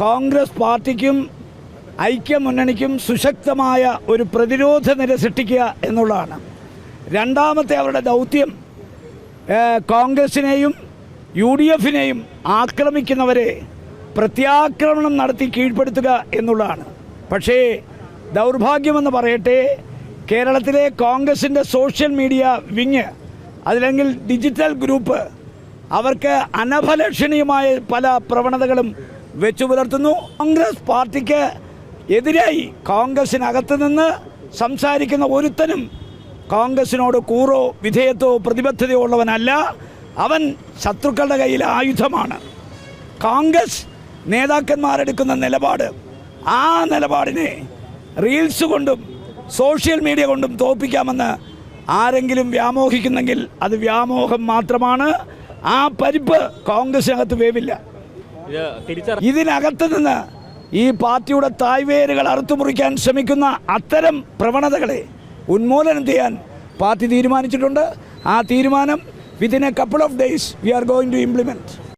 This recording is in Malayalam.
കോൺഗ്രസ് പാർട്ടിക്കും ഐക്യമുന്നണിക്കും സുശക്തമായ ഒരു പ്രതിരോധ നിര സൃഷ്ടിക്കുക എന്നുള്ളതാണ്. രണ്ടാമത്തെ അവരുടെ ദൗത്യം കോൺഗ്രസിനെയും UDFിനെയും ആക്രമിക്കുന്നവരെ പ്രത്യാക്രമണം നടത്തി കീഴ്പ്പെടുത്തുക എന്നുള്ളതാണ്. പക്ഷേ ദൗർഭാഗ്യമെന്ന് പറയട്ടെ, കേരളത്തിലെ കോൺഗ്രസിൻ്റെ സോഷ്യൽ മീഡിയ വിങ്, അതിലെങ്കിൽ ഡിജിറ്റൽ ഗ്രൂപ്പ്, അവർക്ക് അനഭലഷണീയമായ പല പ്രവണതകളും വെച്ചു പുലർത്തുന്നു. കോൺഗ്രസ് പാർട്ടിക്ക് എതിരായി കോൺഗ്രസിനകത്ത് നിന്ന് സംസാരിക്കുന്ന ഒരുത്തനും കോൺഗ്രസിനോട് കൂറോ വിധേയത്വോ പ്രതിബദ്ധതയോ ഉള്ളവനല്ല. അവൻ ശത്രുക്കളുടെ കയ്യിൽ ആയുധമാണ്. കോൺഗ്രസ് നേതാക്കന്മാരെടുക്കുന്ന നിലപാട്, ആ നിലപാടിനെ റീൽസ് കൊണ്ടും സോഷ്യൽ മീഡിയ കൊണ്ടും തോൽപ്പിക്കാമെന്ന് ആരെങ്കിലും വ്യാമോഹിക്കുന്നെങ്കിൽ അത് വ്യാമോഹം മാത്രമാണ്. ആ പരിപ്പ് കോൺഗ്രസിനകത്ത് വേവില്ല. ഇതിനകത്ത് നിന്ന് ഈ പാർട്ടിയുടെ തായ്വേരുകൾ അറുത്തുമുറിക്കാൻ ശ്രമിക്കുന്ന അത്തരം പ്രവണതകളെ ഉന്മൂലനം ചെയ്യാൻ പാർട്ടി തീരുമാനിച്ചിട്ടുണ്ട്. ആ തീരുമാനം within a couple of days we are going to implement.